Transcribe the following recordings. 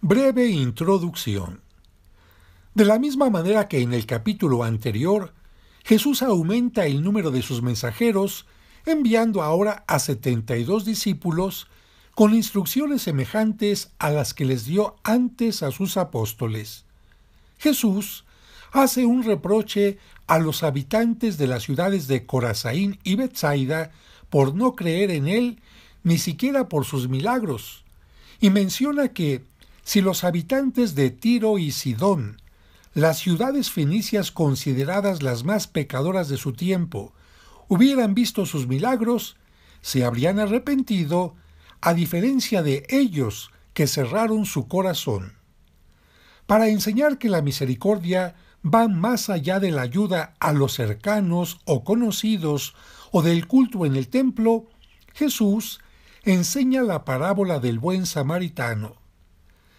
Breve introducción. De la misma manera que en el capítulo anterior, Jesús aumenta el número de sus mensajeros, enviando ahora a 72 discípulos con instrucciones semejantes a las que les dio antes a sus apóstoles. Jesús hace un reproche a los habitantes de las ciudades de Corazaín y Betsaida por no creer en él, ni siquiera por sus milagros, y menciona que si los habitantes de Tiro y Sidón, las ciudades fenicias consideradas las más pecadoras de su tiempo, hubieran visto sus milagros, se habrían arrepentido, a diferencia de ellos que cerraron su corazón. Para enseñar que la misericordia va más allá de la ayuda a los cercanos o conocidos o del culto en el templo, Jesús enseña la parábola del buen samaritano.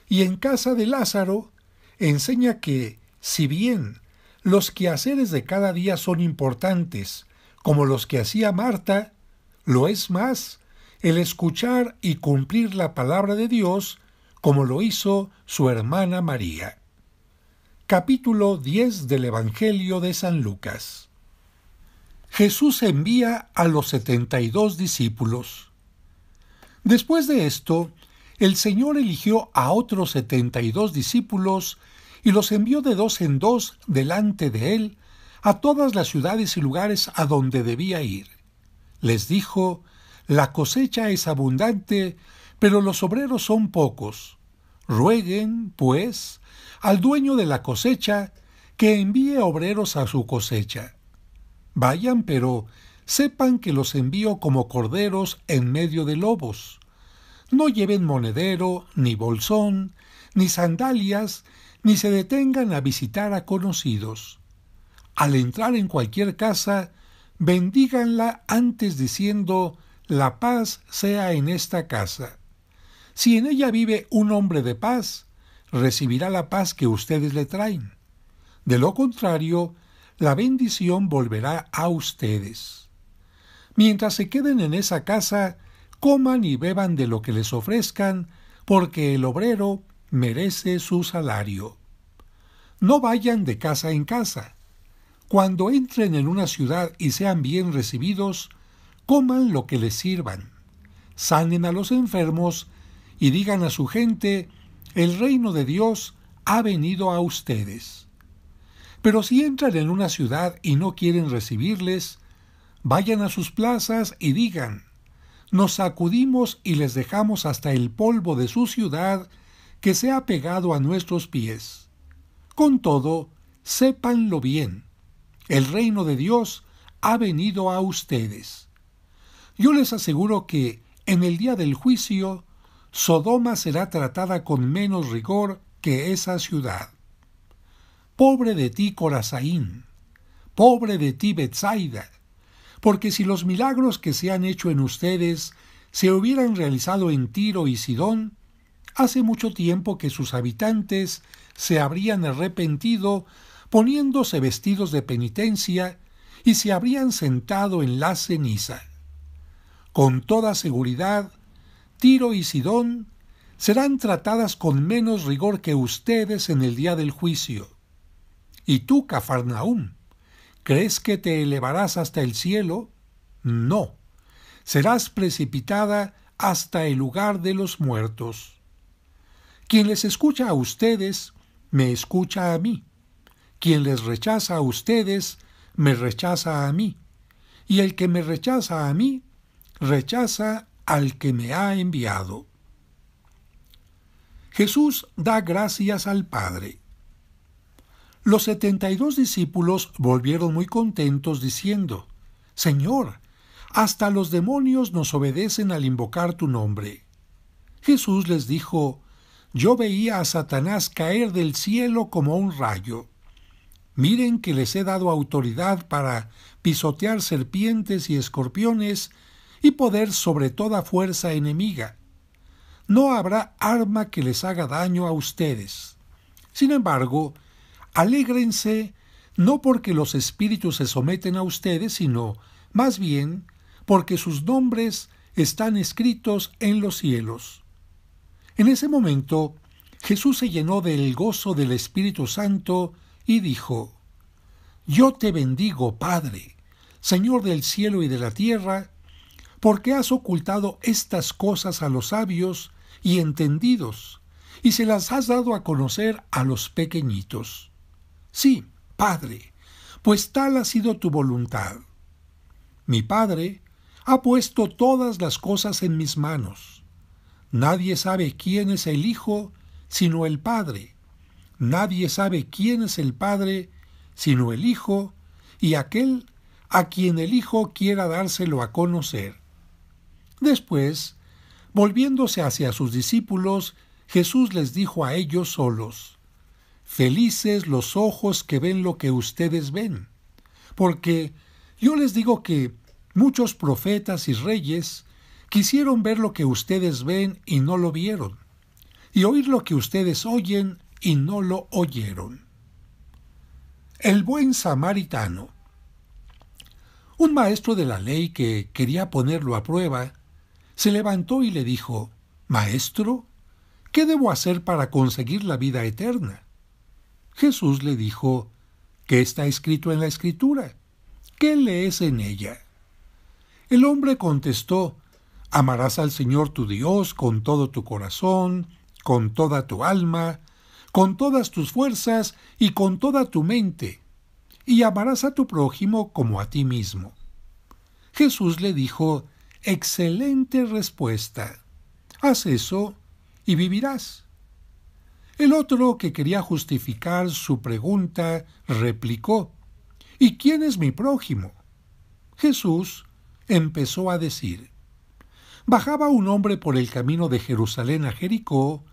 Y en casa de Lázaro enseña que, si bien los quehaceres de cada día son importantes, como los que hacía Marta, lo es más el escuchar y cumplir la palabra de Dios, como lo hizo su hermana María. Capítulo 10 del Evangelio de San Lucas. Jesús envía a los 72 discípulos. Después de esto, el Señor eligió a otros 72 discípulos y los envió de dos en dos delante de él a todas las ciudades y lugares a donde debía ir. Les dijo: «La cosecha es abundante, pero los obreros son pocos. Rueguen, pues, al dueño de la cosecha que envíe obreros a su cosecha. Vayan, pero sepan que los envío como corderos en medio de lobos. No lleven monedero, ni bolsón, ni sandalias, ni se detengan a visitar a conocidos. Al entrar en cualquier casa, bendíganla antes diciendo: la paz sea en esta casa. Si en ella vive un hombre de paz, recibirá la paz que ustedes le traen. De lo contrario, la bendición volverá a ustedes. Mientras se queden en esa casa, coman y beban de lo que les ofrezcan, porque el obrero merece su salario. No vayan de casa en casa. Cuando entren en una ciudad y sean bien recibidos, coman lo que les sirvan. Sanen a los enfermos y digan a su gente: el reino de Dios ha venido a ustedes. Pero si entran en una ciudad y no quieren recibirles, vayan a sus plazas y digan: nos sacudimos y les dejamos hasta el polvo de su ciudad que se ha pegado a nuestros pies. Con todo, sépanlo bien, el reino de Dios ha venido a ustedes. Yo les aseguro que, en el día del juicio, Sodoma será tratada con menos rigor que esa ciudad. Pobre de ti, Corazaín, pobre de ti, Betsaida, porque si los milagros que se han hecho en ustedes se hubieran realizado en Tiro y Sidón, hace mucho tiempo que sus habitantes se habrían arrepentido poniéndose vestidos de penitencia y se habrían sentado en la ceniza. Con toda seguridad, Tiro y Sidón serán tratadas con menos rigor que ustedes en el día del juicio. ¿Y tú, Cafarnaúm, crees que te elevarás hasta el cielo? No, serás precipitada hasta el lugar de los muertos. Quien les escucha a ustedes, me escucha a mí. Quien les rechaza a ustedes, me rechaza a mí. Y el que me rechaza a mí, rechaza al que me ha enviado». Jesús da gracias al Padre. Los 72 discípulos volvieron muy contentos diciendo: «Señor, hasta los demonios nos obedecen al invocar tu nombre». Jesús les dijo: «Yo veía a Satanás caer del cielo como un rayo. Miren que les he dado autoridad para pisotear serpientes y escorpiones y poder sobre toda fuerza enemiga. No habrá arma que les haga daño a ustedes. Sin embargo, alégrense no porque los espíritus se someten a ustedes, sino más bien porque sus nombres están escritos en los cielos». En ese momento, Jesús se llenó del gozo del Espíritu Santo y dijo: Yo te bendigo, Padre, Señor del cielo y de la tierra, porque has ocultado estas cosas a los sabios y entendidos, y se las has dado a conocer a los pequeñitos. Sí, Padre, pues tal ha sido tu voluntad. Mi Padre ha puesto todas las cosas en mis manos. Nadie sabe quién es el Hijo sino el Padre. Nadie sabe quién es el Padre sino el Hijo y aquel a quien el Hijo quiera dárselo a conocer. Después, volviéndose hacia sus discípulos, Jesús les dijo a ellos solos: Felices los ojos que ven lo que ustedes ven, porque yo les digo que muchos profetas y reyes quisieron ver lo que ustedes ven y no lo vieron, y oír lo que ustedes oyen y no lo oyeron. El buen samaritano. Un maestro de la ley que quería ponerlo a prueba, se levantó y le dijo: Maestro, ¿qué debo hacer para conseguir la vida eterna? Jesús le dijo: ¿Qué está escrito en la Escritura? ¿Qué lees en ella? El hombre contestó: Amarás al Señor tu Dios con todo tu corazón, con toda tu alma, con todas tus fuerzas y con toda tu mente, y amarás a tu prójimo como a ti mismo. Jesús le dijo: Excelente respuesta. Haz eso y vivirás. El otro, que quería justificar su pregunta, replicó: ¿Y quién es mi prójimo? Jesús empezó a decir: Bajaba un hombre por el camino de Jerusalén a Jericó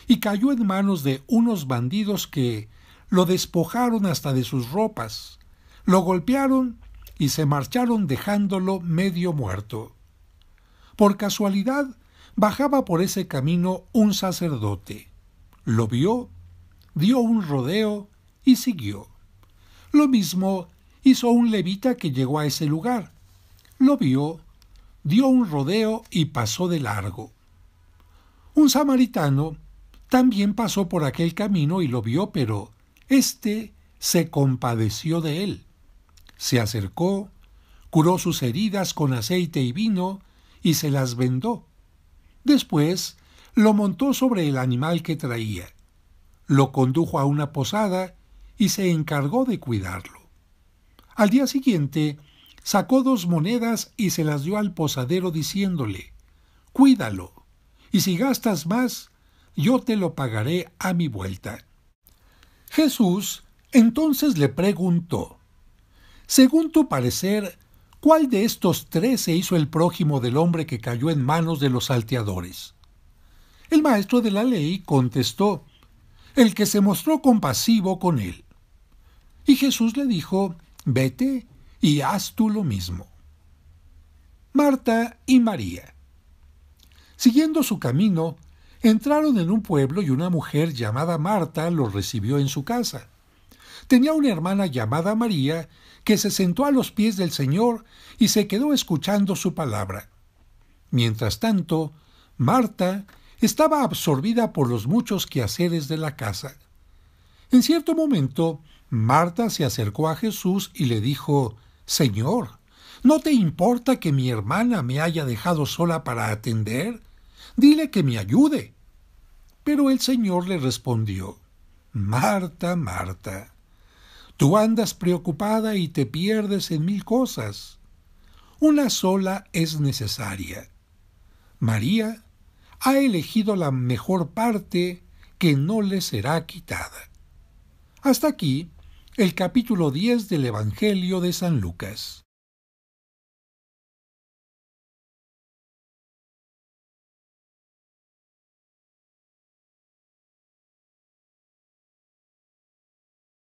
y cayó en manos de unos bandidos que lo despojaron hasta de sus ropas, lo golpearon y se marcharon dejándolo medio muerto. Por casualidad, bajaba por ese camino un sacerdote. Lo vio, dio un rodeo y siguió. Lo mismo hizo un levita que llegó a ese lugar. Lo vio, dio un rodeo y pasó de largo. Un samaritano también pasó por aquel camino y lo vio, pero éste se compadeció de él. Se acercó, curó sus heridas con aceite y vino y se las vendó. Después lo montó sobre el animal que traía, lo condujo a una posada y se encargó de cuidarlo. Al día siguiente sacó 2 monedas y se las dio al posadero diciéndole: Cuídalo, y si gastas más, yo te lo pagaré a mi vuelta. Jesús entonces le preguntó: Según tu parecer, ¿cuál de estos 3 se hizo el prójimo del hombre que cayó en manos de los salteadores? El maestro de la ley contestó: El que se mostró compasivo con él. Y Jesús le dijo: Vete y haz tú lo mismo. Marta y María. Siguiendo su camino, entraron en un pueblo y una mujer llamada Marta los recibió en su casa. Tenía una hermana llamada María que se sentó a los pies del Señor y se quedó escuchando su palabra. Mientras tanto, Marta estaba absorbida por los muchos quehaceres de la casa. En cierto momento, Marta se acercó a Jesús y le dijo: Señor, ¿no te importa que mi hermana me haya dejado sola para atender? Dile que me ayude. Pero el Señor le respondió: Marta, Marta, tú andas preocupada y te pierdes en 1000 cosas. Una sola es necesaria. María ha elegido la mejor parte que no le será quitada. Hasta aquí el capítulo 10 del Evangelio de San Lucas.